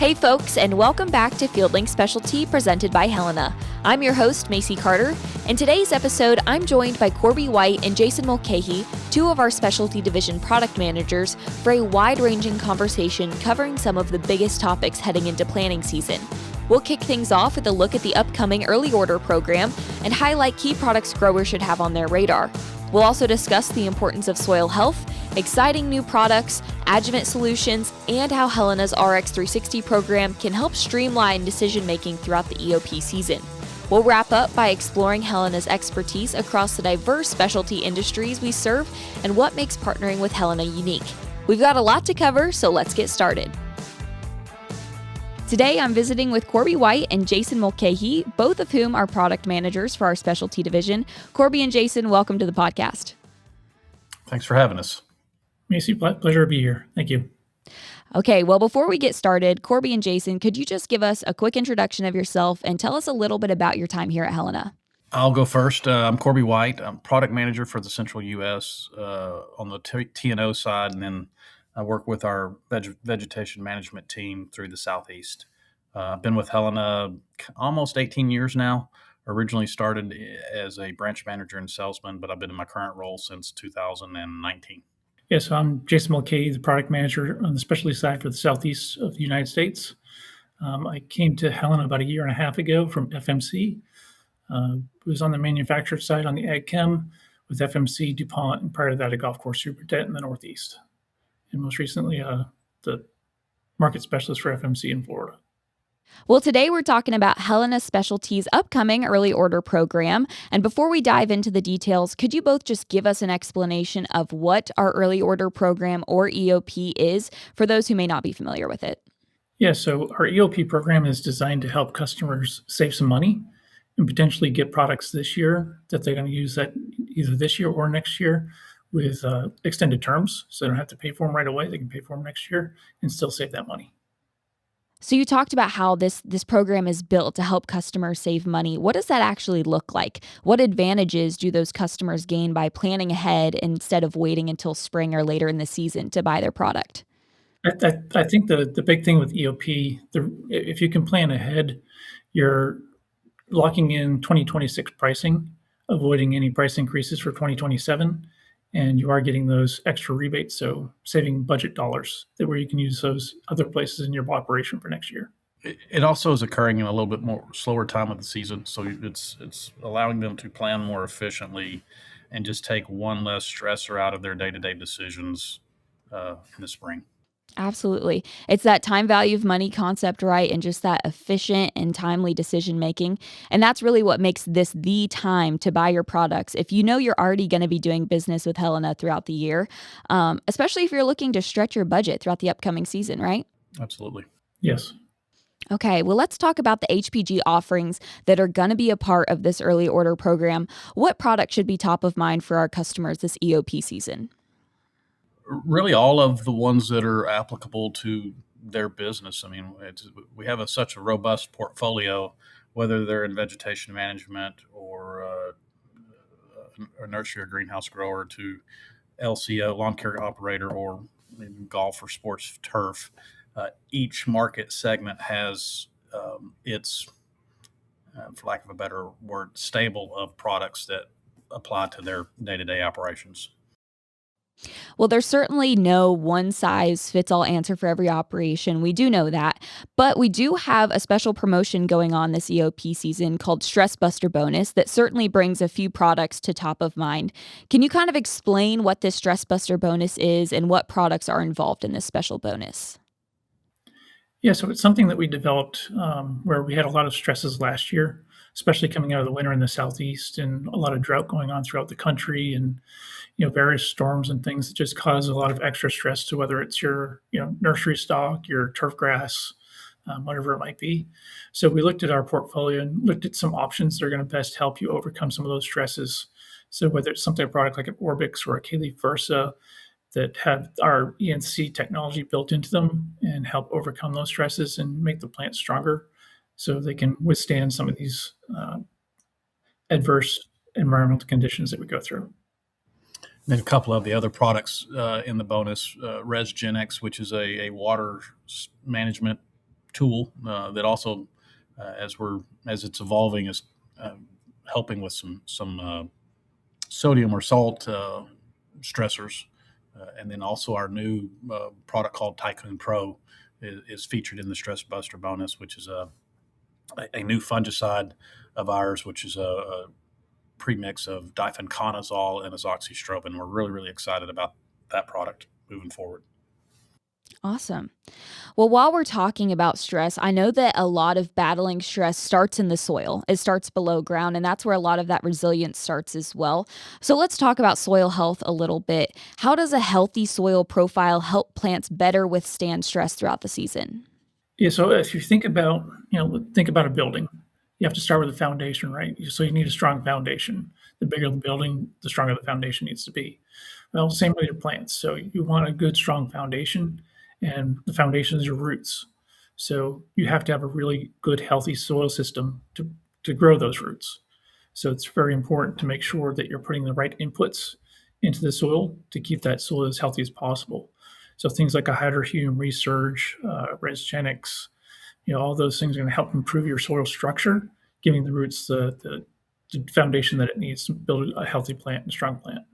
Hey folks, and welcome back to FieldLink Specialty presented by Helena. I'm your host, Macy Carter. In today's episode, I'm joined by Corby White and Jason Mulcahy, two of our specialty division product managers, for a wide-ranging conversation covering some of the biggest topics heading into planting season. We'll kick things off with a look at the upcoming early order program and highlight key products growers should have on their radar. We'll also discuss the importance of soil health, exciting new products, adjuvant solutions, and how Helena's RX360 program can help streamline decision-making throughout the EOP season. We'll wrap up by exploring Helena's expertise across the diverse specialty industries we serve and what makes partnering with Helena unique. We've got a lot to cover, so let's get started. Today, I'm visiting with Corby White and Jason Mulcahy, both of whom are product managers for our specialty division. Corby and Jason, welcome to the podcast. Thanks for having us. Macy, pleasure to be here. Thank you. Okay, well, before we get started, Corby and Jason, could you just give us a quick introduction of yourself and tell us a little bit about your time here at Helena? I'll go first. I'm Corby White. I'm product manager for the Central U.S. On the T&O side, and then I work with our vegetation management team through the Southeast. I've been with Helena almost 18 years now. Originally started as a branch manager and salesman, but I've been in my current role since 2019. Yes, I'm Jason Mulcahy, the product manager on the specialty side for the Southeast of the United States. I came to Helena about a year and a half ago from FMC. Was on the manufacturer side on the ag chem with FMC, DuPont, and prior to that, a golf course superintendent in the Northeast. And most recently, the market specialist for FMC in Florida. Well, today we're talking about Helena Specialty's upcoming early order program. And before we dive into the details, could you both just give us an explanation of what our early order program or EOP is for those who may not be familiar with it? Yeah, so our EOP program is designed to help customers save some money and potentially get products this year that they're going to use that either this year or next year with extended terms. So they don't have to pay for them right away. They can pay for them next year and still save that money. So you talked about how this program is built to help customers save money. What does that actually look like? What advantages do those customers gain by planning ahead instead of waiting until spring or later in the season to buy their product? I think the big thing with EOP, if you can plan ahead, you're locking in 2026 pricing, avoiding any price increases for 2027. And you are getting those extra rebates, so saving budget dollars that where you can use those other places in your operation for next year. It also is occurring in a little bit more slower time of the season, so it's allowing them to plan more efficiently and just take one less stressor out of their day-to-day decisions in the spring. Absolutely. It's that time value of money concept, right? And just that efficient and timely decision making. And that's really what makes this the time to buy your products. If you know you're already going to be doing business with Helena throughout the year, especially if you're looking to stretch your budget throughout the upcoming season, right? Absolutely. Yes. Okay, well, let's talk about the HPG offerings that are going to be a part of this early order program. What product should be top of mind for our customers this EOP season? Really all of the ones that are applicable to their business. I mean, we have such a robust portfolio, whether they're in vegetation management or a nursery or greenhouse grower to LCO, lawn care operator, or golf or sports turf. Each market segment has its, for lack of a better word, stable of products that apply to their day-to-day operations. Well, there's certainly no one-size-fits-all answer for every operation. We do know that. But we do have a special promotion going on this EOP season called Stress Buster Bonus that certainly brings a few products to top of mind. Can you kind of explain what this Stress Buster Bonus is and what products are involved in this special bonus? Yeah, so it's something that we developed where we had a lot of stresses last year, especially coming out of the winter in the Southeast and a lot of drought going on throughout the country and various storms and things that just cause a lot of extra stress to whether it's your nursery stock, your turf grass, whatever it might be. So we looked at our portfolio and looked at some options that are going to best help you overcome some of those stresses. So whether it's something a product like an Orbix or a K-Leaf Versa that have our ENC technology built into them and help overcome those stresses and make the plants stronger so they can withstand some of these adverse environmental conditions that we go through. Then a couple of the other products in the bonus, Res Gen X, which is a water management tool that also, as it's evolving, is helping with some sodium or salt stressors. And then also our new product called Tycoon Pro is featured in the Stress Buster bonus, which is a new fungicide of ours, which is a premix of difenconazole and azoxystrobin. We're really, really excited about that product moving forward. Awesome. Well, while we're talking about stress, I know that a lot of battling stress starts in the soil. It starts below ground, and that's where a lot of that resilience starts as well. So let's talk about soil health a little bit. How does a healthy soil profile help plants better withstand stress throughout the season? Yeah, so if you think about, think about a building, you have to start with a foundation, right? So you need a strong foundation. The bigger the building, the stronger the foundation needs to be. Well, same with your plants. So you want a good, strong foundation, and the foundation is your roots. So you have to have a really good, healthy soil system to grow those roots. So it's very important to make sure that you're putting the right inputs into the soil to keep that soil as healthy as possible. So things like a hydrohume, resurge, resgenics, all those things are going to help improve your soil structure, giving the roots the foundation that it needs to build a healthy plant and strong plant.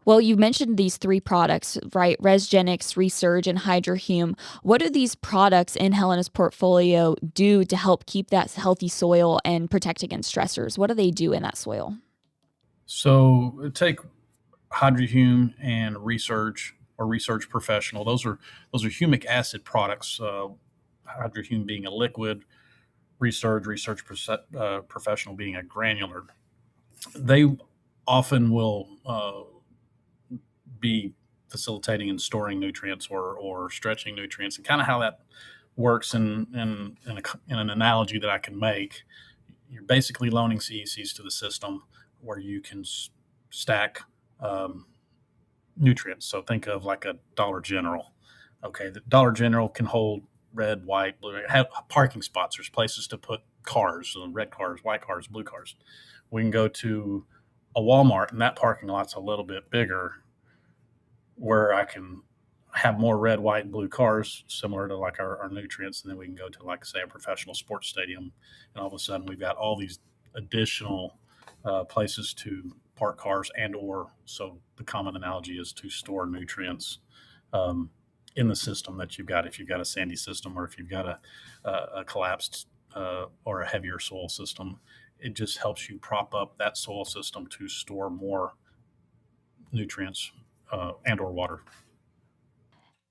Well, you mentioned these three products, right? Resgenics, Resurge, and Hydrohume. What do these products in Helena's portfolio do to help keep that healthy soil and protect against stressors? What do they do in that soil? So take Hydrohume and Resurge or Resurge Professional. Those are humic acid products. Hydrohume being a liquid, Resurge Professional being a granular. They often will be facilitating and storing nutrients or stretching nutrients, and kind of how that works in an analogy that I can make. You're basically loaning CECs to the system where you can stack nutrients. So think of like a Dollar General. Okay, the Dollar General can hold red, white, blue, have parking spots. There's places to put cars, red cars, white cars, blue cars. We can go to a Walmart, and that parking lot's a little bit bigger, where I can have more red, white, and blue cars, similar to like our nutrients. And then we can go to, like, say, a professional sports stadium, and all of a sudden we've got all these additional places to park cars, so the common analogy is to store nutrients in the system that you've got. If you've got a sandy system, or if you've got a collapsed or a heavier soil system, it just helps you prop up that soil system to store more nutrients and or water.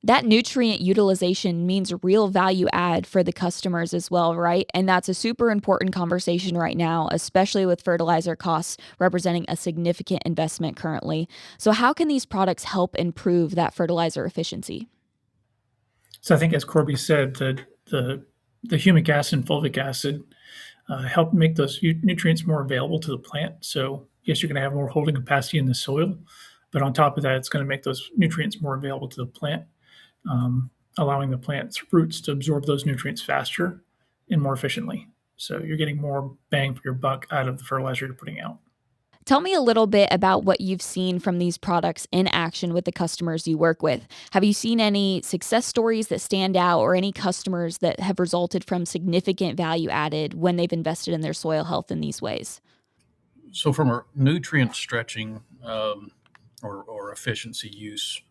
That nutrient utilization means real value add for the customers as well, right? And that's a super important conversation right now, especially with fertilizer costs representing a significant investment currently. So how can these products help improve that fertilizer efficiency? So I think, as Corby said, the humic acid and fulvic acid help make those nutrients more available to the plant. So yes, you're going to have more holding capacity in the soil, but on top of that, it's going to make those nutrients more available to the plant, allowing the plant's roots to absorb those nutrients faster and more efficiently. So you're getting more bang for your buck out of the fertilizer you're putting out. Tell me a little bit about what you've seen from these products in action with the customers you work with. Have you seen any success stories that stand out, or any customers that have resulted from significant value added when they've invested in their soil health in these ways? So from a nutrient stretching or efficiency use,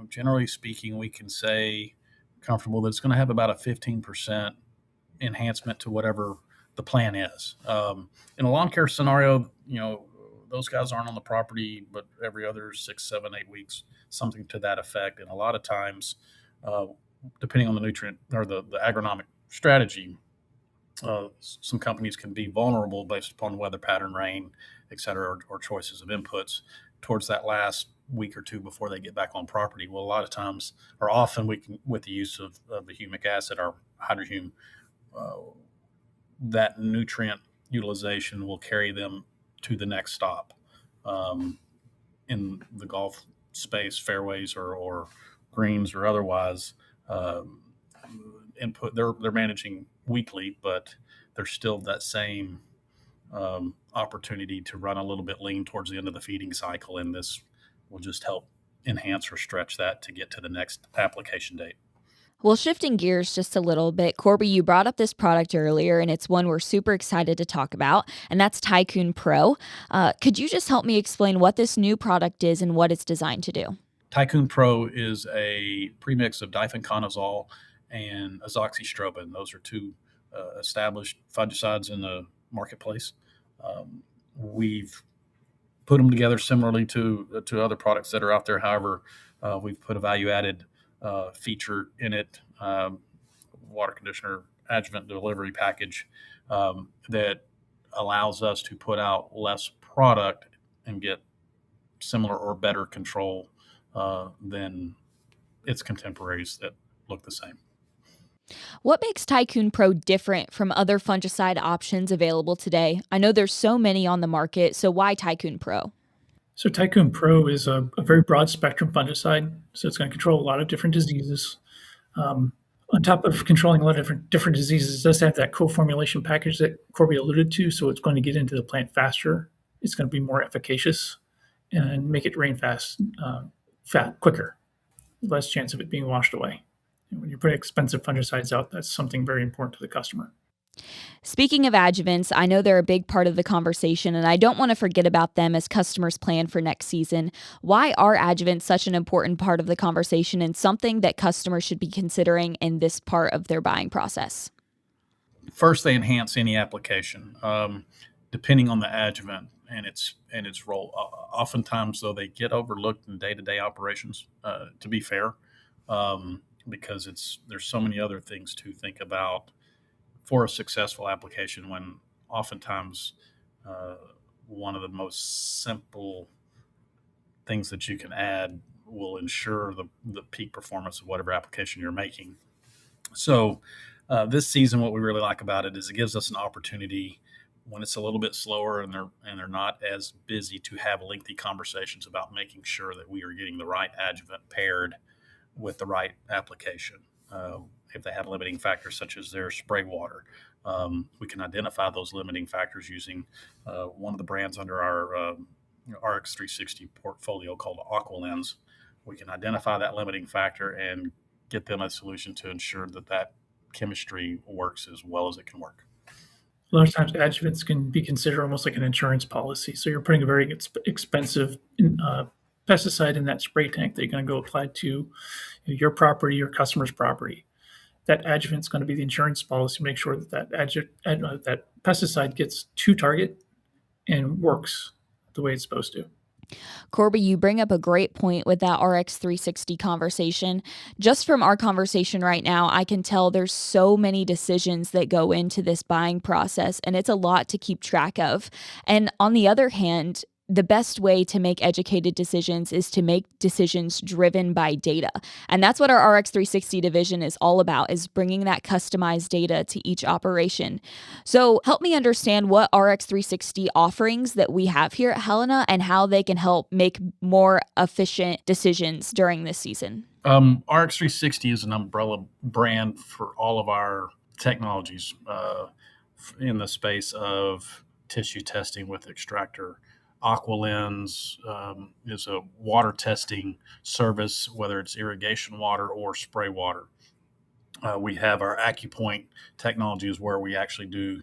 generally speaking, we can say comfortable that it's going to have about a 15% enhancement to whatever the plan is. In a lawn care scenario, those guys aren't on the property, but every other 6, 7, 8 weeks, something to that effect. And a lot of times, depending on the nutrient or the agronomic strategy, some companies can be vulnerable based upon weather pattern, rain, et cetera, or choices of inputs towards that last week or two before they get back on property. Well, a lot of times, or often, we can, with the use of the humic acid or hydrohume, that nutrient utilization will carry them to the next stop in the golf space, fairways or greens or otherwise. Input they're managing weekly, but there's still that same opportunity to run a little bit lean towards the end of the feeding cycle, and this will just help enhance or stretch that to get to the next application date. Well, shifting gears just a little bit, Corby, you brought up this product earlier, and it's one we're super excited to talk about, and that's Tycoon Pro. Could you just help me explain what this new product is and what it's designed to do? Tycoon Pro is a premix of difenconazole and azoxystrobin. Those are two established fungicides in the marketplace. We've put them together similarly to other products that are out there. However, we've put a value-added feature in it, water conditioner adjuvant delivery package that allows us to put out less product and get similar or better control than its contemporaries that look the same. What makes Tycoon Pro different from other fungicide options available today? I know there's so many on the market, so why Tycoon Pro? So Tycoon Pro is a very broad spectrum fungicide, so it's going to control a lot of different diseases. On top of controlling a lot of different diseases, it does have that co-formulation package that Corby alluded to, so it's going to get into the plant faster. It's going to be more efficacious and make it rain fast, quicker, less chance of it being washed away. And when you're putting expensive fungicides out, that's something very important to the customer. Speaking of adjuvants, I know they're a big part of the conversation, and I don't want to forget about them as customers plan for next season. Why are adjuvants such an important part of the conversation and something that customers should be considering in this part of their buying process? First, they enhance any application, depending on the adjuvant and its role. Oftentimes, though, they get overlooked in day-to-day operations. To be fair, because there's so many other things to think about for a successful application, when oftentimes one of the most simple things that you can add will ensure the peak performance of whatever application you're making. So this season, what we really like about it is it gives us an opportunity when it's a little bit slower and they're not as busy to have lengthy conversations about making sure that we are getting the right adjuvant paired with the right application. If they have limiting factors such as their spray water, we can identify those limiting factors using one of the brands under our RX360 portfolio called Aqualens. We can identify that limiting factor and get them a solution to ensure that chemistry works as well as it can work. A lot of times adjuvants can be considered almost like an insurance policy. So you're putting a very expensive pesticide in that spray tank that you're going to go apply to your property, your customer's property. That adjuvant is going to be the insurance policy to make sure that pesticide gets to target and works the way it's supposed to. Corby, you bring up a great point with that RX360 conversation. Just from our conversation right now, I can tell there's so many decisions that go into this buying process, and it's a lot to keep track of. And on the other hand, the best way to make educated decisions is to make decisions driven by data. And that's what our RX360 division is all about, is bringing that customized data to each operation. So help me understand what RX360 offerings that we have here at Helena and how they can help make more efficient decisions during this season. RX360 is an umbrella brand for all of our technologies in the space of tissue testing with extractor. Aqualens is a water testing service, whether it's irrigation water or spray water. We have our AccuPoint technology is where we actually do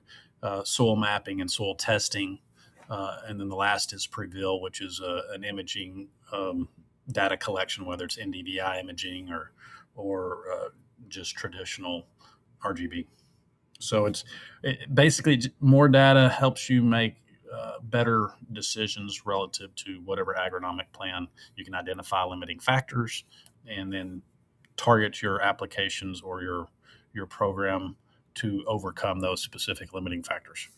soil mapping and soil testing. And then the last is Prevail, which is an imaging data collection, whether it's NDVI imaging or just traditional RGB. So it's basically more data helps you make better decisions relative to whatever agronomic plan. You can identify limiting factors and then target your applications or your program to overcome those specific limiting factors.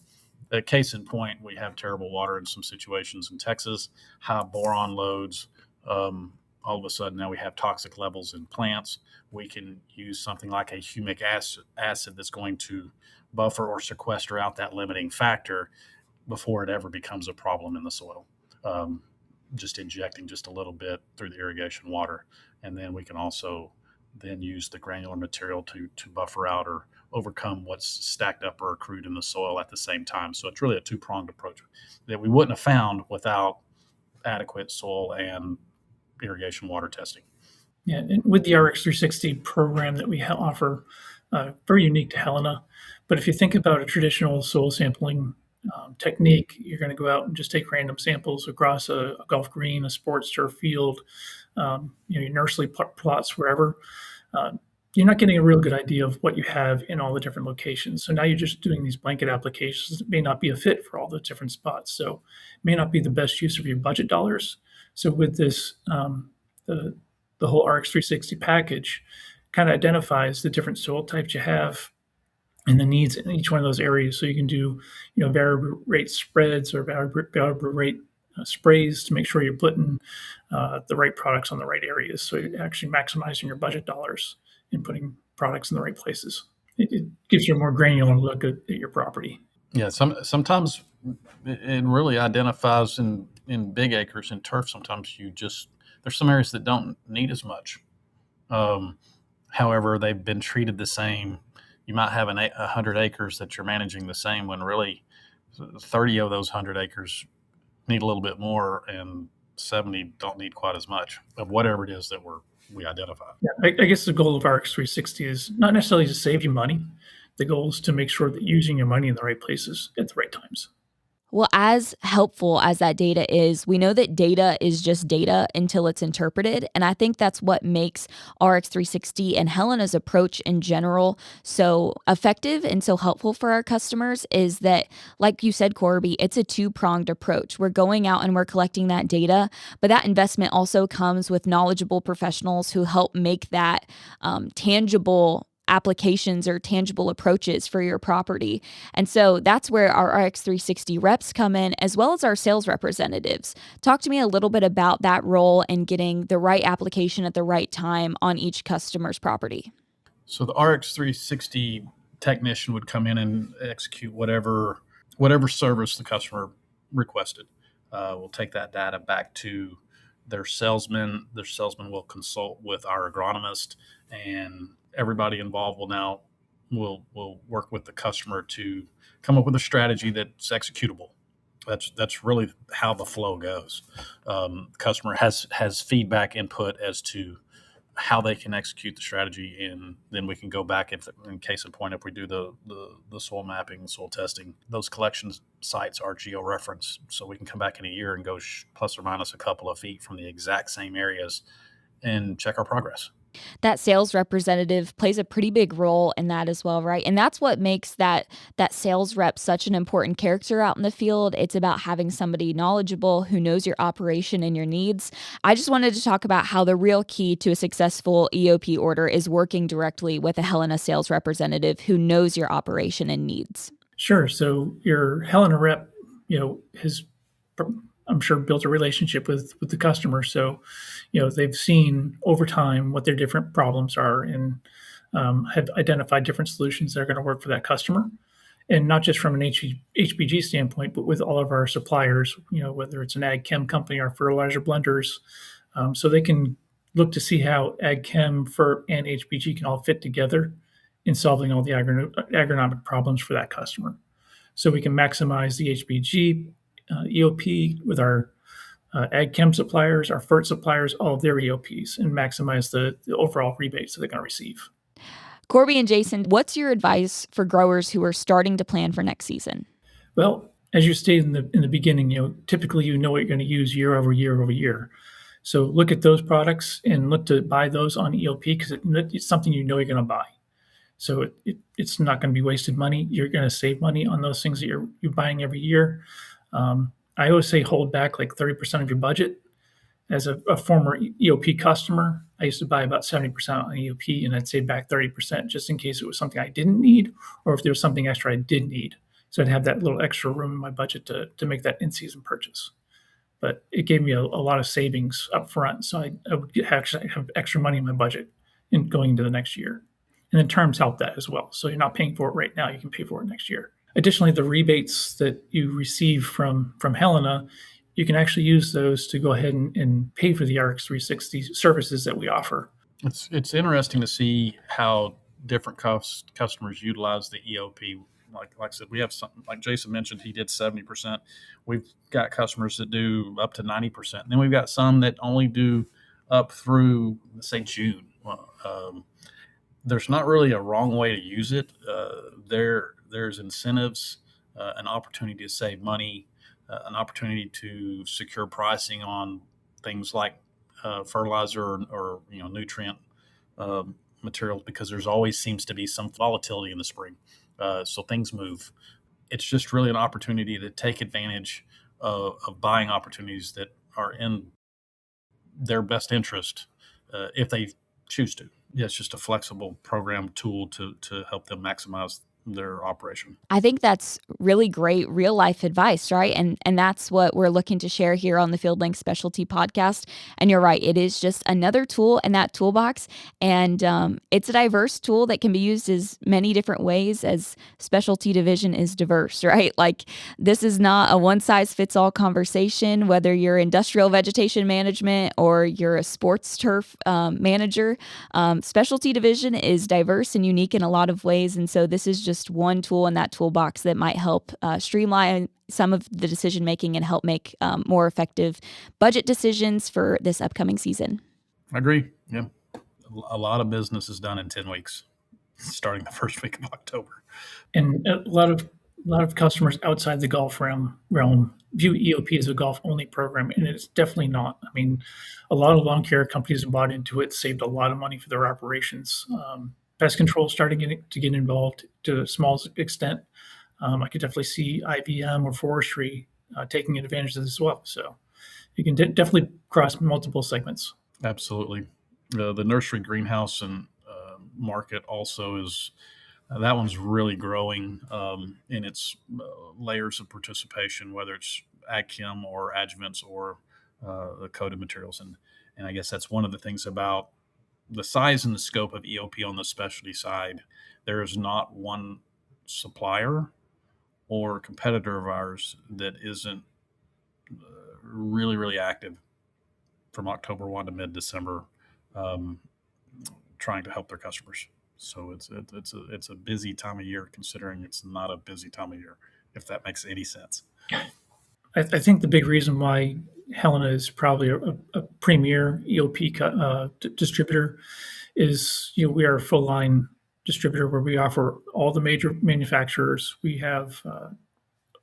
A case in point, we have terrible water in some situations in Texas, high boron loads. All of a sudden now we have toxic levels in plants. We can use something like a humic acid that's going to buffer or sequester out that limiting factor before it ever becomes a problem in the soil. Just injecting just a little bit through the irrigation water. And then we can also then use the granular material to buffer out or overcome what's stacked up or accrued in the soil at the same time. So it's really a two-pronged approach that we wouldn't have found without adequate soil and irrigation water testing. Yeah, and with the RX360 program that we offer, very unique to Helena. But if you think about a traditional soil sampling technique, you're going to go out and just take random samples across a golf green, a sports turf field, your nursery plots, wherever. Uh, you're not getting a real good idea of what you have in all the different locations. So now you're just doing these blanket applications that may not be a fit for all the different spots. So it may not be the best use of your budget dollars. So with this, the the whole RX360 package kind of identifies the different soil types you have and the needs in each one of those areas. So you can do, variable rate spreads or variable rate sprays to make sure you're putting the right products on the right areas. So you're actually maximizing your budget dollars and putting products in the right places. It gives you a more granular look at your property. Yeah, sometimes it really identifies in big acres and turf. Sometimes there's some areas that don't need as much. However, they've been treated the same. You might have 100 acres that you're managing the same when really 30 of those 100 acres need a little bit more and 70 don't need quite as much of whatever it is that we identify. Yeah, I guess the goal of RX360 is not necessarily to save you money. The goal is to make sure that you're using your money in the right places at the right times. Well, as helpful as that data is, we know that data is just data until it's interpreted. And I think that's what makes RX360 and Helena's approach in general so effective and so helpful for our customers is that, like you said, Corby, it's a two-pronged approach. We're going out and we're collecting that data, but that investment also comes with knowledgeable professionals who help make that tangible applications or tangible approaches for your property. And so that's where our RX360 reps come in, as well as our sales representatives. Talk to me a little bit about that role in getting the right application at the right time on each customer's property. So the RX360 technician would come in and execute whatever service the customer requested. We'll take that data back to their salesman. Their salesman will consult with our agronomist, and everybody involved will work with the customer to come up with a strategy that's executable. That's really how the flow goes. Customer has feedback input as to how they can execute the strategy, and then we can go back in case in point if we do the soil mapping, soil testing. Those collection sites are geo-referenced, so we can come back in a year and go plus or minus a couple of feet from the exact same areas and check our progress. That sales representative plays a pretty big role in that as well, right? And that's what makes that sales rep such an important character out in the field. It's about having somebody knowledgeable who knows your operation and your needs. I just wanted to talk about how the real key to a successful EOP order is working directly with a Helena sales representative who knows your operation and needs. Sure. So your Helena rep, has, I'm sure, built a relationship with the customer. So, they've seen over time what their different problems are and have identified different solutions that are going to work for that customer. And not just from an HBG standpoint, but with all of our suppliers, whether it's an ag chem company or fertilizer blenders. So they can look to see how ag chem, FERT, and HBG can all fit together in solving all the agronomic problems for that customer. So we can maximize the HBG EOP with our ag chem suppliers, our FERT suppliers, all of their EOPs, and maximize the overall rebates that they're going to receive. Corby and Jason, what's your advice for growers who are starting to plan for next season? Well, as you stated in the beginning, typically what you're going to use year over year over year. So look at those products and look to buy those on EOP because it's something you're going to buy. So it's not going to be wasted money. You're going to save money on those things that you're buying every year. I always say hold back like 30% of your budget. As a former EOP customer, I used to buy about 70% on EOP, and I'd save back 30% just in case it was something I didn't need or if there was something extra I did need. So I'd have that little extra room in my budget to make that in-season purchase. But it gave me a lot of savings up front, so I would actually have extra money in my budget in going into the next year. And then terms help that as well. So you're not paying for it right now, you can pay for it next year. Additionally, the rebates that you receive from Helena, you can actually use those to go ahead and pay for the RX360 services that we offer. It's interesting to see how different customers utilize the EOP. Like I said, we have something like Jason mentioned, he did 70%. We've got customers that do up to 90%. And then we've got some that only do up through, let's say, June. There's not really a wrong way to use it. There's incentives, an opportunity to save money, an opportunity to secure pricing on things like fertilizer or nutrient materials, because there's always seems to be some volatility in the spring. So things move. It's just really an opportunity to take advantage of buying opportunities that are in their best interest if they choose to. Yeah, it's just a flexible program tool to help them maximize their operation. I think that's really great real life advice, right? And that's what we're looking to share here on the FieldLink Specialty Podcast. And you're right, it is just another tool in that toolbox, and it's a diverse tool that can be used as many different ways as specialty division is diverse, right? Like, this is not a one size fits all conversation. Whether you're industrial vegetation management or you're a sports turf manager, specialty division is diverse and unique in a lot of ways, and so this is just one tool in that toolbox that might help streamline some of the decision making and help make more effective budget decisions for this upcoming season. I agree. Yeah, a lot of business is done in 10 weeks, starting the first week of October. And a lot of customers outside the golf realm view EOP as a golf only program, and it's definitely not. I mean, a lot of lawn care companies have bought into it, saved a lot of money for their operations. Pest control starting to get involved to a small extent. I could definitely see IBM or forestry taking advantage of this as well. So you can definitely cross multiple segments. Absolutely. The nursery greenhouse and market also is, that one's really growing in its layers of participation, whether it's ag chem or adjuvants or the coated materials. And I guess that's one of the things about the size and the scope of EOP on the specialty side. There is not one supplier or competitor of ours that isn't really, really active from October 1 to mid-December, trying to help their customers. So it's a busy time of year, considering it's not a busy time of year, if that makes any sense. I think the big reason why Helena is probably a premier EOP distributor is, we are a full line distributor where we offer all the major manufacturers. We have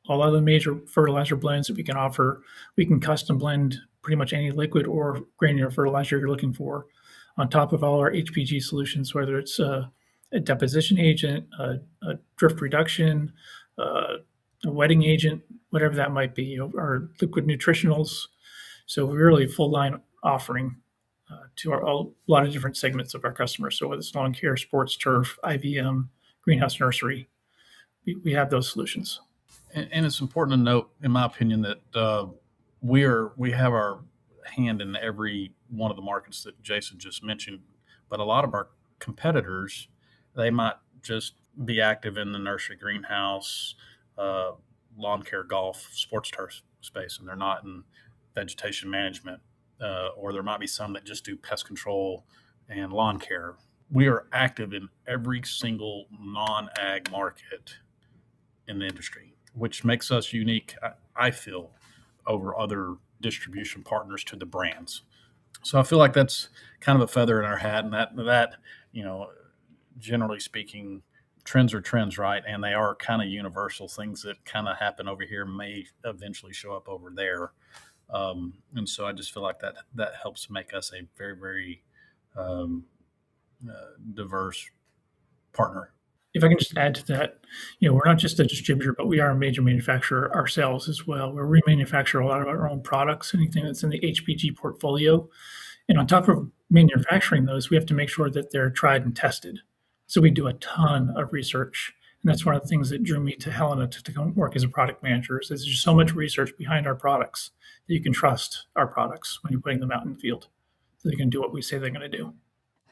all of the major fertilizer blends that we can offer. We can custom blend pretty much any liquid or granular fertilizer you're looking for, on top of all our HPG solutions, whether it's a deposition agent, a drift reduction, a wetting agent, whatever that might be, our liquid nutritionals. So we're really a full line offering to a lot of different segments of our customers. So whether it's lawn care, sports turf, IVM, greenhouse nursery, we have those solutions. And it's important to note, in my opinion, that we have our hand in every one of the markets that Jason just mentioned. But a lot of our competitors, they might just be active in the nursery, greenhouse, lawn care, golf, sports turf space, and they're not in vegetation management. Or there might be some that just do pest control and lawn care. We are active in every single non-ag market in the industry, which makes us unique, I feel, over other distribution partners to the brands. So I feel like that's kind of a feather in our hat, and that generally speaking, trends are trends, right? And they are kind of universal. Things that kind of happen over here may eventually show up over there. And so I just feel like that helps make us a very, very diverse partner. If I can just add to that, we're not just a distributor, but we are a major manufacturer ourselves as well, where we manufacture a lot of our own products, anything that's in the HPG portfolio. And on top of manufacturing those, we have to make sure that they're tried and tested. So we do a ton of research. And that's one of the things that drew me to Helena to come work as a product manager. Is there's just so much research behind our products that you can trust our products when you're putting them out in the field, so they can do what we say they're going to do.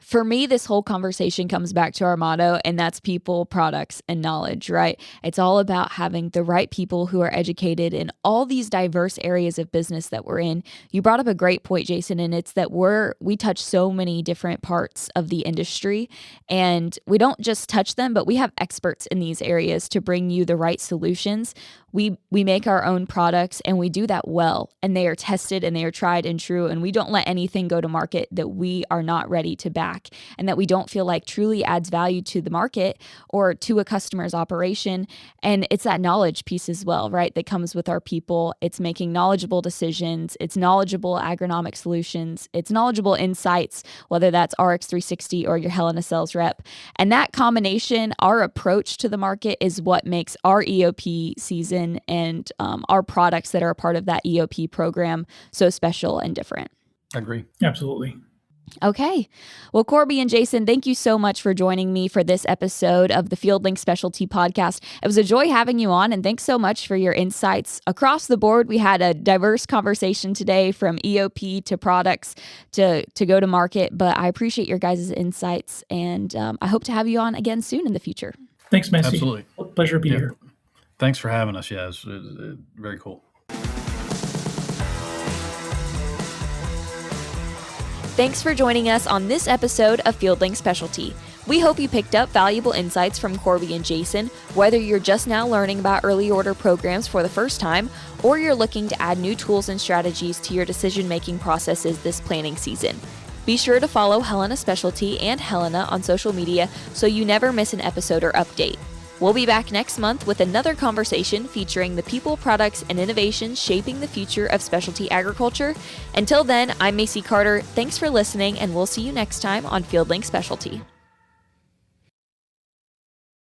For me, this whole conversation comes back to our motto, and that's people, products, and knowledge, right? It's all about having the right people who are educated in all these diverse areas of business that we're in. You brought up a great point, Jason, and it's that we touch so many different parts of the industry, and we don't just touch them, but we have experts in these areas to bring you the right solutions. We make our own products, and we do that well, and they are tested and they are tried and true, and we don't let anything go to market that we are not ready to back and that we don't feel like truly adds value to the market or to a customer's operation. And it's that knowledge piece as well, right, that comes with our people. It's making knowledgeable decisions, it's knowledgeable agronomic solutions, it's knowledgeable insights, whether that's RX360 or your Helena sales rep. And that combination, our approach to the market, is what makes our EOP season and our products that are a part of that EOP program so special and different. I agree. Absolutely. Okay. Well, Corby and Jason, thank you so much for joining me for this episode of the FieldLink Specialty Podcast. It was a joy having you on, and thanks so much for your insights across the board. We had a diverse conversation today, from EOP to products to go to market, but I appreciate your guys' insights, and I hope to have you on again soon in the future. Thanks, Messi. Absolutely. Pleasure to be here. Thanks for having us. Yeah, it's very cool. Thanks for joining us on this episode of FieldLink Specialty. We hope you picked up valuable insights from Corby and Jason, whether you're just now learning about early order programs for the first time, or you're looking to add new tools and strategies to your decision-making processes this planting season. Be sure to follow Helena Specialty and Helena on social media so you never miss an episode or update. We'll be back next month with another conversation featuring the people, products, and innovations shaping the future of specialty agriculture. Until then, I'm Macy Carter. Thanks for listening, and we'll see you next time on FieldLink Specialty.